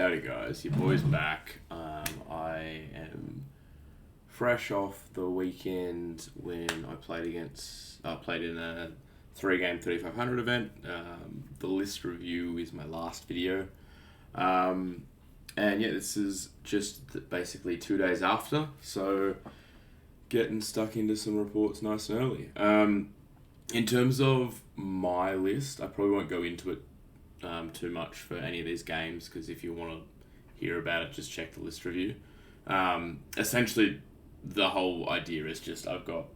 Howdy guys, your boy's back. I am fresh off the weekend when I played in a 3-game 3500 event. The list review is my last video. And yeah, this is just basically 2 days after, so getting stuck into some reports nice and early. In terms of my list, I probably won't go into it too much for any of these games, because if you want to hear about it, just check the list review. Essentially, the whole idea is just I've got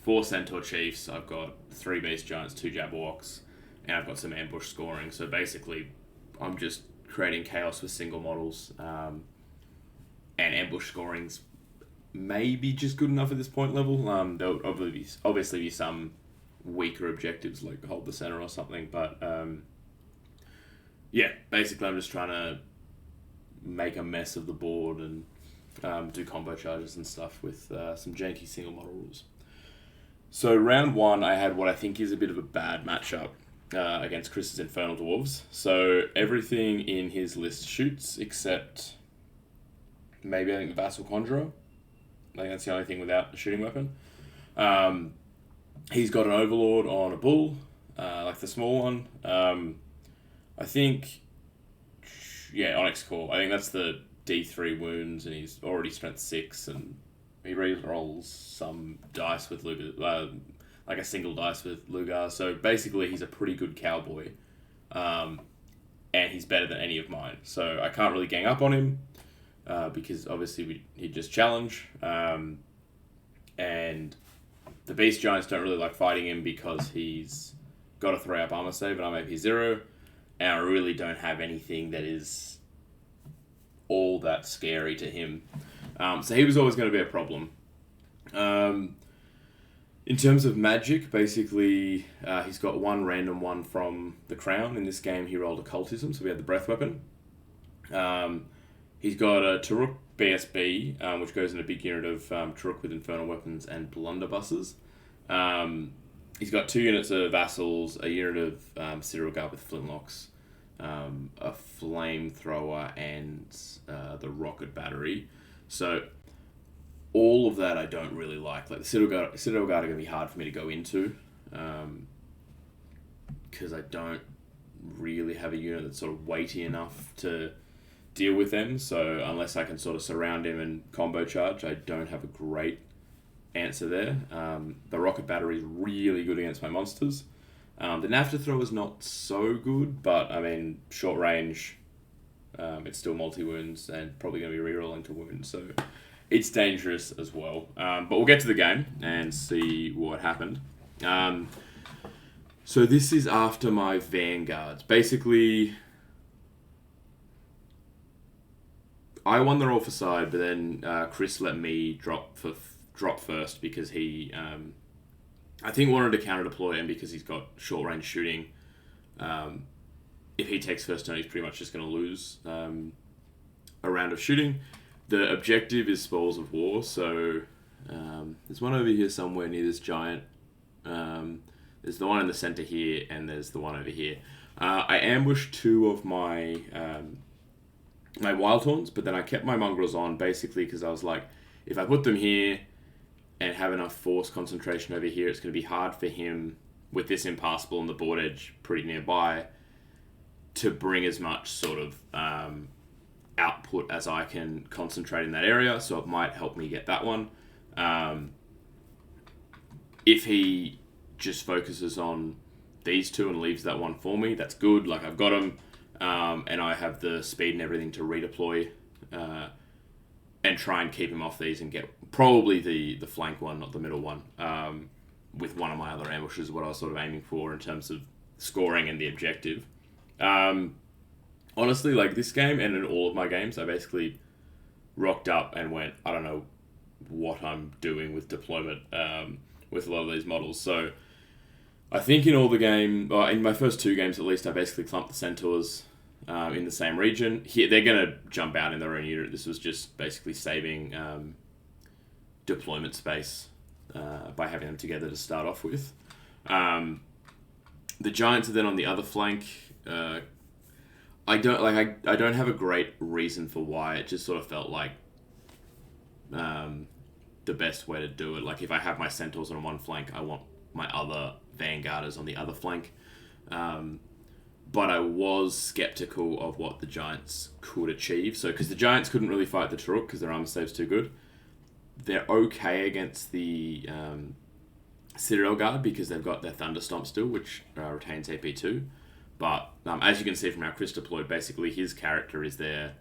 4 Centaur Chiefs, I've got 3 Beast Giants, 2 Jabberwocks, and I've got some ambush scoring. So basically, I'm just creating chaos with single models, and ambush scoring's maybe just good enough at this point level. There'll obviously be some weaker objectives like hold the center or something, but yeah, basically I'm just trying to make a mess of the board and do combo charges and stuff with some janky single model rules. So round 1, I had what I think is a bit of a bad matchup against Chris's Infernal Dwarves. So everything in his list shoots except maybe I think the Vassal Conjurer. I think that's the only thing without a shooting weapon. He's got an Overlord on a bull, like the small one. I think, yeah, Onyx Core. I think that's the D3 wounds, and he's already strength 6, and he re-rolls some dice with Lugar, like a single dice with Lugar. So basically, he's a pretty good cowboy, and he's better than any of mine. So I can't really gang up on him, because obviously he'd just challenge, and the Beast Giants don't really like fighting him because he's got a 3-up armor save and I'm AP 0. And I really don't have anything that is all that scary to him. So he was always going to be a problem. In terms of magic, basically, he's got one random one from the crown. In this game, he rolled Occultism, so we had the breath weapon. He's got a Taruk BSB, which goes in a big unit of Taruk with infernal weapons and blunderbusses. He's got 2 units of vassals, a unit of Cyril Guard with flintlocks, a flamethrower, and the rocket battery. So all of that I don't really like. Like the Citadel Guard are going to be hard for me to go into, because I don't really have a unit that's sort of weighty enough to deal with them. So unless I can sort of surround him and combo charge, I don't have a great answer there. The rocket battery is really good against my monsters. The Nafta thrower is not so good, but I mean, short range, it's still multi-wounds and probably going to be rerolling to wounds, so it's dangerous as well. But we'll get to the game and see what happened. So this is after my Vanguards. Basically, I won the roll for side, but then Chris let me drop first because he, I think, wanted to counter deploy him because he's got short range shooting. If he takes first turn, he's pretty much just going to lose a round of shooting. The objective is Spoils of War, so there's one over here somewhere near this giant. There's the one in the center here, and there's the one over here. I ambushed 2 of my my Wildhorns, but then I kept my Mongrels on basically because I was like, if I put them here and have enough force concentration over here, it's going to be hard for him with this impassable and the board edge pretty nearby to bring as much sort of output as I can concentrate in that area, so it might help me get that one. If he just focuses on these 2 and leaves that one for me, that's good. Like, I've got him, and I have the speed and everything to redeploy and try and keep him off these and get probably the flank one, not the middle one, with one of my other ambushes, what I was sort of aiming for in terms of scoring and the objective. Honestly, like this game and in all of my games, I basically rocked up and went, I don't know what I'm doing with deployment with a lot of these models. So I think in all the game, in my first 2 games at least, I basically clumped the Centaurs in the same region. Here, they're going to jump out in their own unit. This was just basically saving deployment space by having them together to start off with. The Giants are then on the other flank. I don't have a great reason for why. It just sort of felt like the best way to do it. Like if I have my Centaurs on one flank, I want my other Vanguarders on the other flank. But I was skeptical of what the Giants could achieve. So because the Giants couldn't really fight the Turok because their armor save's too good. They're okay against the Citadel Guard because they've got their Thunderstomp still, which retains AP2. But as you can see from our Chris deployed, basically his character is there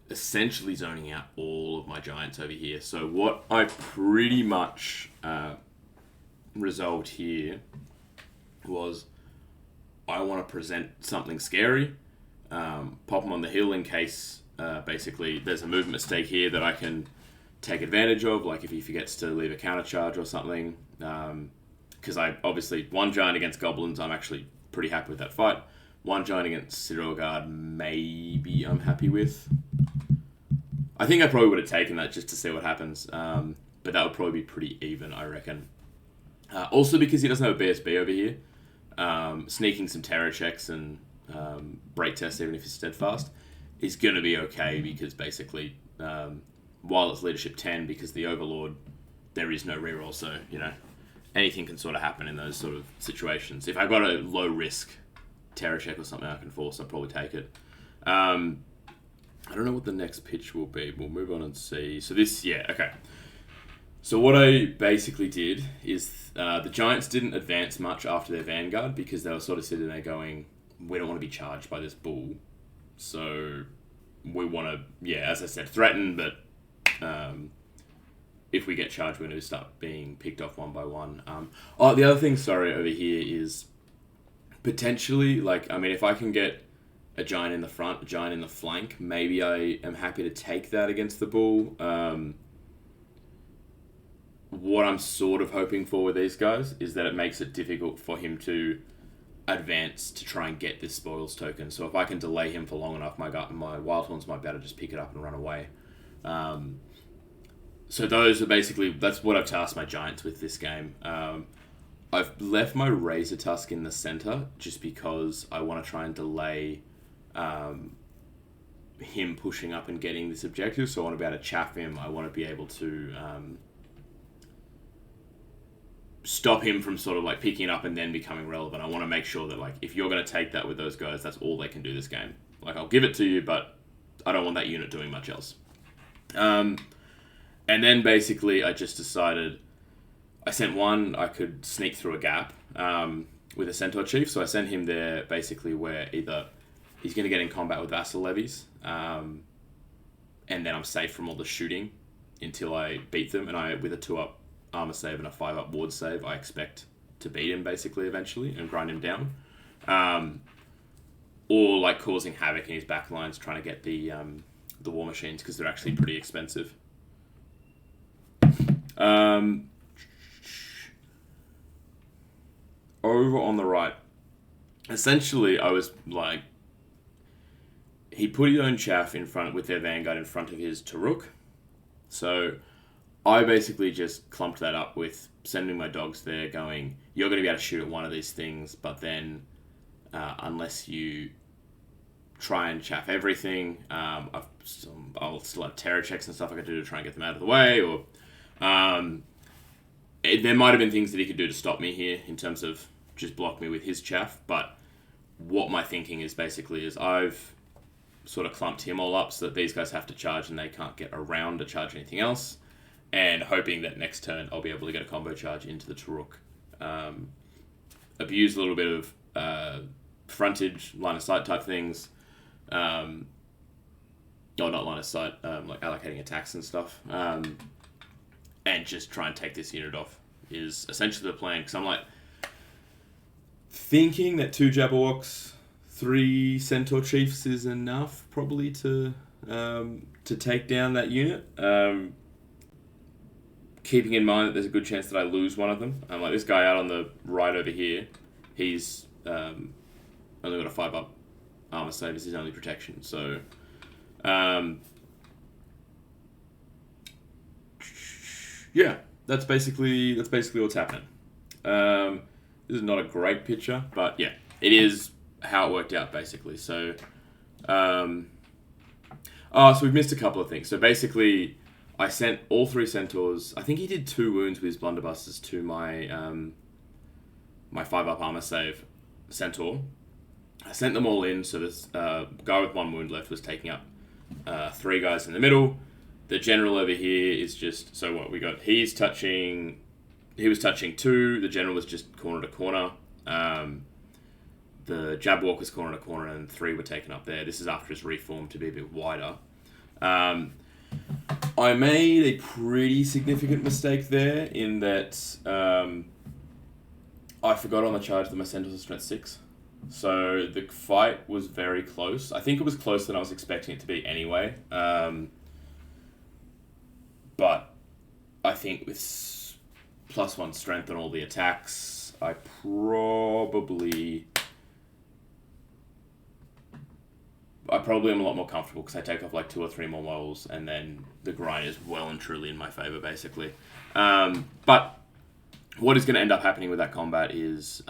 essentially zoning out all of my Giants over here. So what I pretty much resolved here was I want to present something scary, pop him on the hill in case basically there's a movement mistake here that I can take advantage of, like if he forgets to leave a counter charge or something. Because I obviously, one Giant against Goblins, I'm actually pretty happy with that fight. One Giant against Citadel Guard, maybe I'm happy with. I think I probably would have taken that just to see what happens, but that would probably be pretty even, I reckon. Also because he doesn't have a BSB over here, sneaking some terror checks and break tests even if he's steadfast is going to be okay because basically while it's leadership 10, because the Overlord, there is no reroll, so anything can sort of happen in those sort of situations. If I've got a low risk terror check or something I can force, I'll probably take it. I don't know what the next pitch will be. We'll move on and see. So this, okay. So what I basically did is the Giants didn't advance much after their Vanguard because they were sort of sitting there going, we don't want to be charged by this bull. So we want to, as I said, threaten, but if we get charged, we're going to start being picked off one by one. The other thing, over here is potentially, if I can get a Giant in the front, a Giant in the flank, maybe I am happy to take that against the bull. What I'm sort of hoping for with these guys is that it makes it difficult for him to advance to try and get this spoils token. So if I can delay him for long enough, my Wildhorns might be able to just pick it up and run away. So those are that's what I've tasked my Giants with this game. I've left my Razortusk in the center just because I want to try and delay him pushing up and getting this objective. So I want to be able to chaff him. I want to be able to stop him from sort of picking it up and then becoming relevant. I want to make sure that if you're going to take that with those guys, that's all they can do this game. I'll give it to you, but I don't want that unit doing much else. And then basically I just decided I sent one, I could sneak through a gap with a Centaur Chief. So I sent him there basically where either he's going to get in combat with Vassal Levies, and then I'm safe from all the shooting until I beat them. And with a 2-up armor save and a 5-up ward save, I expect to beat him basically eventually and grind him down. Or causing havoc in his backlines, trying to get the war machines because they're actually pretty expensive. Over on the right, essentially I was he put his own chaff in front with their Vanguard in front of his Turok. So I basically just clumped that up with sending my dogs there going, you're going to be able to shoot at one of these things, but then unless you try and chaff everything, I'll still have terror checks and stuff I could do to try and get them out of the way, or there might have been things that he could do to stop me here in terms of just block me with his chaff, but what my thinking is basically is I've sort of clumped him all up so that these guys have to charge and they can't get around to charge anything else, and hoping that next turn I'll be able to get a combo charge into the Turok. Abuse a little bit of frontage, line of sight type things, or not line of sight, allocating attacks and stuff, and just try and take this unit off is essentially the plan, because I'm thinking that 2 Jabberwocks, 3 Centaur Chiefs is enough probably to take down that unit. Keeping in mind that there's a good chance that I lose one of them. This guy out on the right over here, he's only got a 5-up armor save as his only protection. So that's basically what's happening. This is not a great picture, but it is how it worked out basically. So So we've missed a couple of things. So basically, I sent all 3 Centaurs. I think he did 2 wounds with his blunderbusters to my my 5-up armor save Centaur. I sent them all in, so this guy with 1 wound left was taking up 3 guys in the middle. The general over here is just, so what we got, he was touching 2, the general was just corner to corner. The Jabberwock was corner to corner, and 3 were taken up there. This is after his reform to be a bit wider. I made a pretty significant mistake there in that I forgot on the charge that my Centaurs are strength 6. So the fight was very close. I think it was closer than I was expecting it to be anyway. But I think with +1 strength on all the attacks, I probably am a lot more comfortable because I take off like 2 or 3 more models, and then the grind is well and truly in my favor, basically. But what is going to end up happening with that combat is,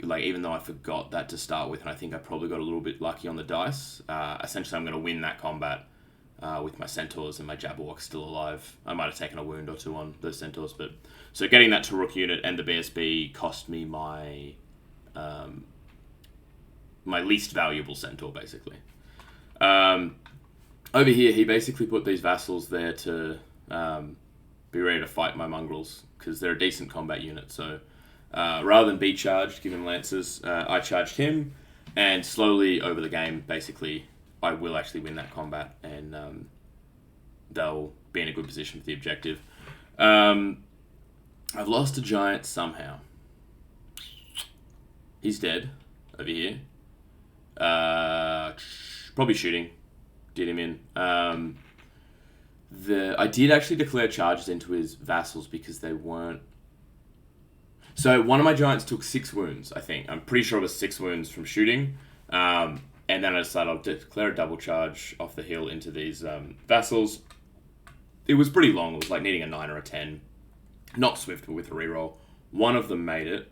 like, even though I forgot that to start with, and I think I probably got a little bit lucky on the dice, essentially I'm going to win that combat with my Centaurs and my Jabberwock still alive. I might have taken a wound or 2 on those Centaurs, but so getting that to Rook unit and the BSB cost me my my least valuable Centaur, basically. Over here, he basically put these vassals there to be ready to fight my mongrels, because they're a decent combat unit. So rather than be charged, give him lancers, I charged him, and slowly over the game, basically, I will actually win that combat, and they'll be in a good position for the objective. I've lost a giant somehow. He's dead over here. Probably shooting. Did him in. I did actually declare charges into his vassals because they weren't... So one of my giants took 6 wounds, I think. I'm pretty sure it was 6 wounds from shooting. And then I decided I'll declare a double charge off the hill into these vassals. It was pretty long. It was like needing a 9 or a 10. Not swift, but with a reroll. One of them made it.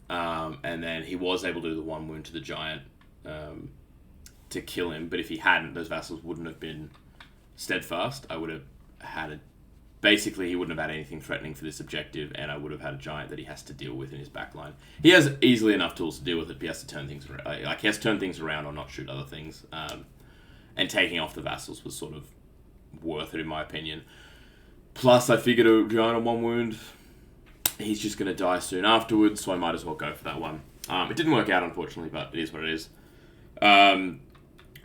And then he was able to do the 1 wound to the giant to kill him. But if he hadn't, those vassals wouldn't have been steadfast. I would have had a... Basically, he wouldn't have had anything threatening for this objective, and I would have had a giant that he has to deal with in his backline. He has easily enough tools to deal with it, but he has to turn things around. Like, he has to turn things around or not shoot other things. And taking off the vassals was sort of worth it, in my opinion. Plus, I figured a giant on 1 wound, he's just going to die soon afterwards, so I might as well go for that one. It didn't work out, unfortunately, but it is what it is.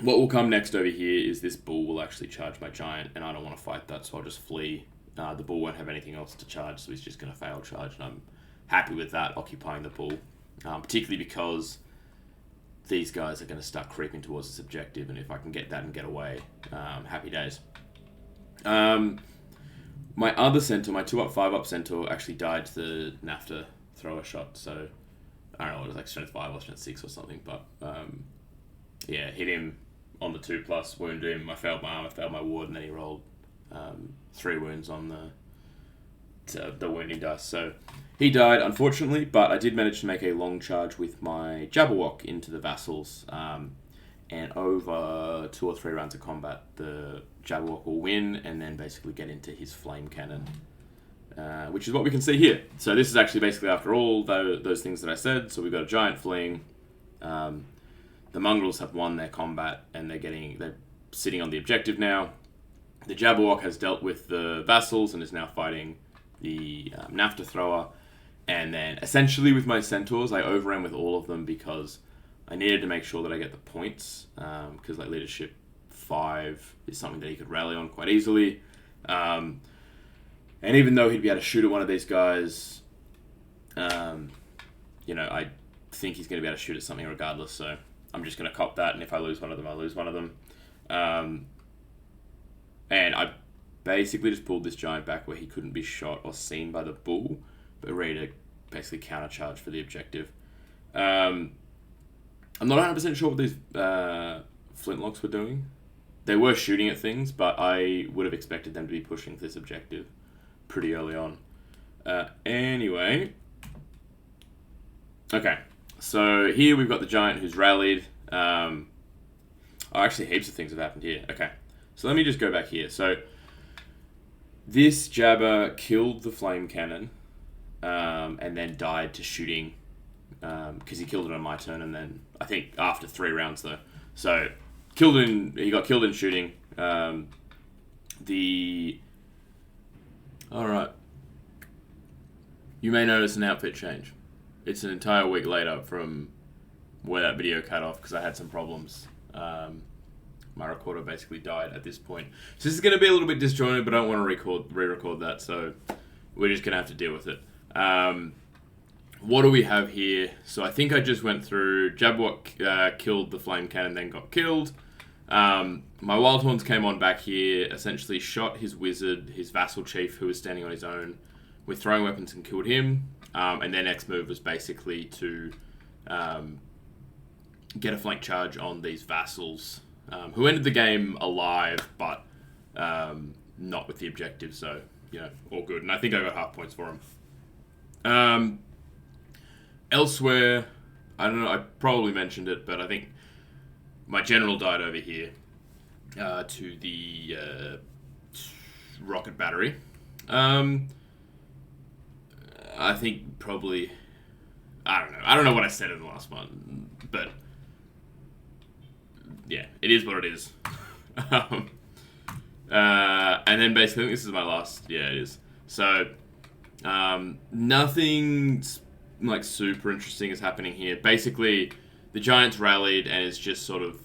What will come next over here is this bull will actually charge my giant, and I don't want to fight that, so I'll just flee. The bull won't have anything else to charge, so he's just going to fail charge, and I'm happy with that, occupying the bull. Particularly because these guys are going to start creeping towards this objective, and if I can get that and get away, happy days. My other Centaur, my 2-up, 5-up Centaur, actually died to the NAFTA thrower shot, so I don't know, it was like strength 5 or strength 6 or something, but yeah, hit him on the 2+, wounded him, I failed my armor, failed my ward, and then he rolled 3 wounds on the wounding dice. So he died, unfortunately, but I did manage to make a long charge with my Jabberwock into the vassals, and over 2 or 3 rounds of combat, the Jabberwock will win, and then basically get into his flame cannon, which is what we can see here. So this is actually basically after all those things that I said. So we've got a giant fleeing. The mongrels have won their combat, and they're sitting on the objective now. The Jabberwock has dealt with the vassals and is now fighting the NAFTA thrower. And then essentially with my Centaurs, I overran with all of them because I needed to make sure that I get the points, because like leadership 5 is something that he could rally on quite easily. And even though he'd be able to shoot at one of these guys, I think he's going to be able to shoot at something regardless. So I'm just going to cop that, and if I lose one of them, I lose one of them. And I basically just pulled this giant back where he couldn't be shot or seen by the bull, but ready to basically counter-charge for the objective. I'm not 100% sure what these flintlocks were doing. They were shooting at things, but I would have expected them to be pushing this objective pretty early on. Anyway. Okay, so here we've got the giant who's rallied. Actually, heaps of things have happened here. Okay, so let me just go back here. So this Jabber killed the flame cannon, and then died to shooting, because he killed it on my turn, and then I think after 3 rounds though. So he got killed in shooting. Alright. You may notice an outfit change. It's an entire week later from where that video cut off because I had some problems. My recorder basically died at this point. So this is going to be a little bit disjointed, but I don't want to re-record that, so we're just going to have to deal with it. What do we have here? So I think I just went through. Jabberwock killed the flame cannon, then got killed. My Wildhorns came on back here, essentially shot his wizard, his vassal chief, who was standing on his own, with throwing weapons and killed him. And their next move was basically to get a flank charge on these vassals, who ended the game alive, but not with the objective, so, all good. And I think I got half points for them. Elsewhere, I don't know, I probably mentioned it, but I think my general died over here to the rocket battery. I think probably, I don't know what I said in the last one, but yeah, it is what it is. And then basically, I think this is my last, yeah, it is. So, nothing like super interesting is happening here. Basically, the Giants rallied and is just sort of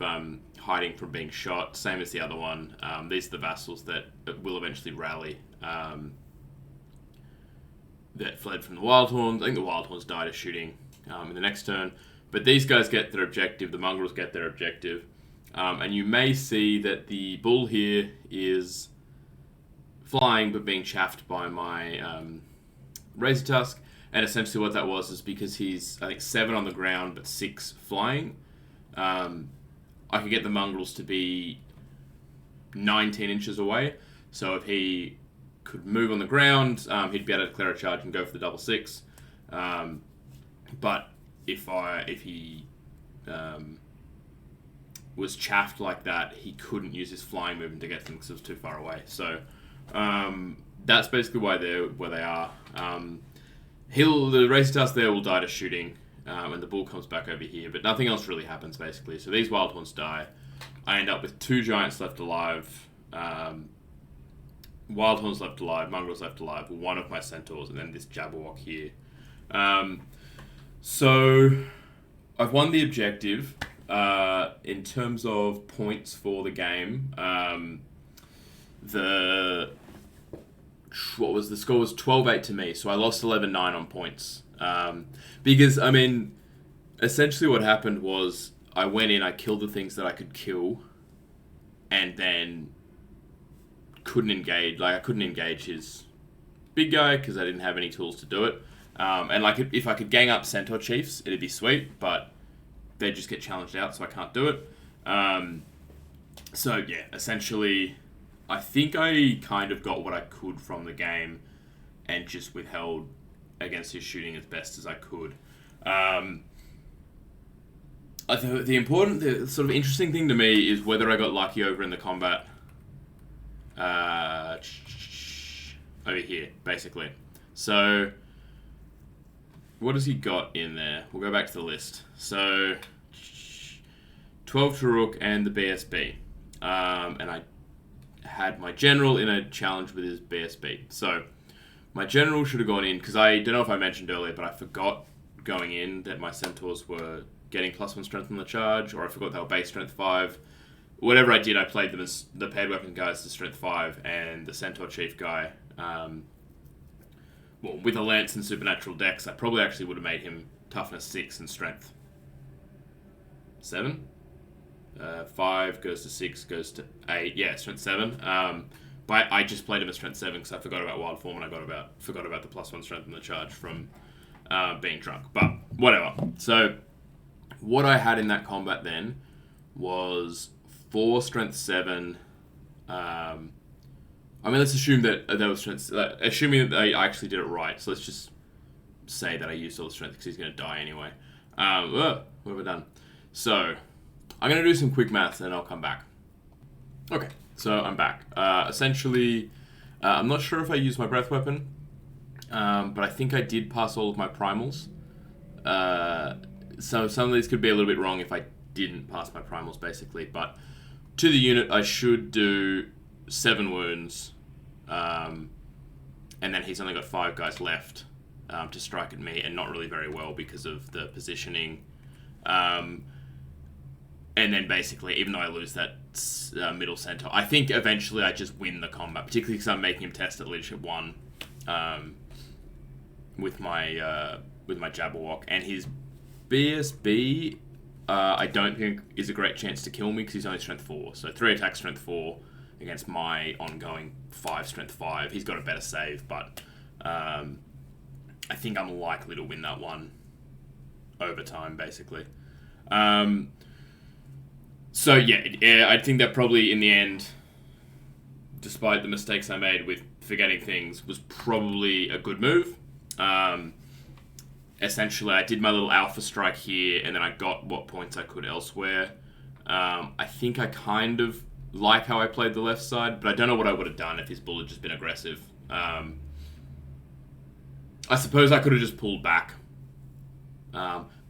hiding from being shot, same as the other one. These are the vassals that will eventually rally, that fled from the Wildhorns. I think the Wildhorns died of shooting in the next turn. But these guys get their objective, the Mongrels get their objective. And you may see that the bull here is flying but being chaffed by my Razortusk. And essentially what that was is because he's, I think, 7 on the ground but 6 flying. I could get the Mongrels to be 19 inches away. So if he could move on the ground, he'd be able to declare a charge and go for the double 6. But if he was chaffed like that, he couldn't use his flying movement to get them because it was too far away. So that's basically why they're where they are. The Razortusk there will die to shooting, and the bull comes back over here, but nothing else really happens basically. So these Wildhorns die. I end up with 2 Giants left alive, Wildhorns left alive, Mongrels left alive, 1 of my Centaurs, and then this Jabberwock here. So I've won the objective. In terms of points for the game, the score was 12-8 to me, so I lost 11-9 on points. Because, I mean, essentially what happened was I went in, I killed the things that I could kill, and then couldn't engage. Like, I couldn't engage his big guy because I didn't have any tools to do it. And, like, if I could gang up Centaur Chiefs, it'd be sweet, but they just get challenged out, so I can't do it. So, yeah, essentially, I think I kind of got what I could from the game and just withheld against his shooting as best as I could. The sort of interesting thing to me is whether I got lucky over in the combat over here, basically. So, what has he got in there? We'll go back to the list. So, 12 to Rook and the BSB. And I had my general in a challenge with his BSB. So, my general should have gone in, because I don't know if I mentioned earlier, but I forgot going in that my Centaurs were getting +1 strength on the charge, or I forgot they were base strength 5. Whatever I did, I played them as the paired weapon guys to strength 5, and the Centaur chief guy, with a lance and supernatural dex, I probably actually would have made him toughness 6 and strength 7. 5 goes to 6, goes to 8. Yeah, strength 7. But I just played him as strength 7 because I forgot about Wildhorn and I forgot about the +1 strength on the charge from being drunk. But whatever. So what I had in that combat then was 4 strength 7. Let's assume that there was strength. Assuming that I actually did it right. So let's just say that I used all the strength because he's going to die anyway. What have I done? So I'm going to do some quick maths and I'll come back. Okay, so I'm back. Essentially, I'm not sure if I used my breath weapon, but I think I did pass all of my primals. So some of these could be a little bit wrong if I didn't pass my primals, basically. But to the unit, I should do 7 wounds, and then he's only got 5 guys left to strike at me, and not really very well because of the positioning. And then basically, even though I lose that middle Centaur, I think eventually I just win the combat, particularly because I'm making him test at Leadership 1 with my Jabberwock. And his BSB, I don't think is a great chance to kill me because he's only Strength 4. So 3 attack, Strength 4 against my ongoing 5 Strength 5. He's got a better save, but I think I'm likely to win that one over time, basically. So yeah, I think that probably in the end, despite the mistakes I made with forgetting things, was probably a good move. Essentially, I did my little alpha strike here, and then I got what points I could elsewhere. I think I kind of like how I played the left side, but I don't know what I would have done if his bull had just been aggressive. I suppose I could have just pulled back.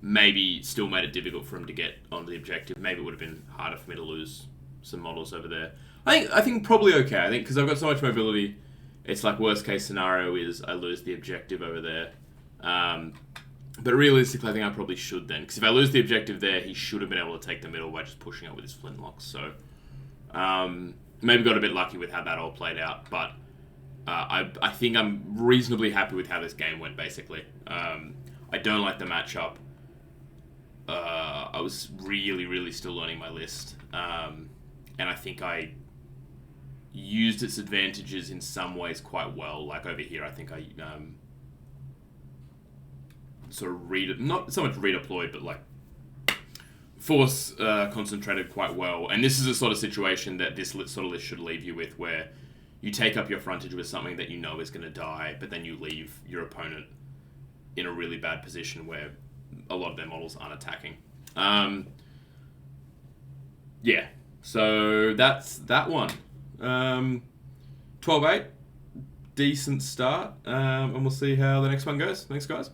Maybe still made it difficult for him to get onto the objective. Maybe it would have been harder for me to lose some models over there. I think probably okay. I think because I've got so much mobility, it's like worst case scenario is I lose the objective over there. But realistically, I think I probably should then, because if I lose the objective there, he should have been able to take the middle by just pushing up with his flintlocks. So maybe got a bit lucky with how that all played out, but I think I'm reasonably happy with how this game went. Basically, I don't like the matchup. I was really still learning my list, and I think I used its advantages in some ways quite well. Like over here, I think I sort of not so much redeployed, but like force concentrated quite well. And this is a sort of situation that this sort of list should leave you with, where you take up your frontage with something that you know is going to die, but then you leave your opponent in a really bad position where a lot of their models aren't attacking. Yeah, so that's that one. 12-8, decent start, and we'll see how the next one goes. Thanks, guys.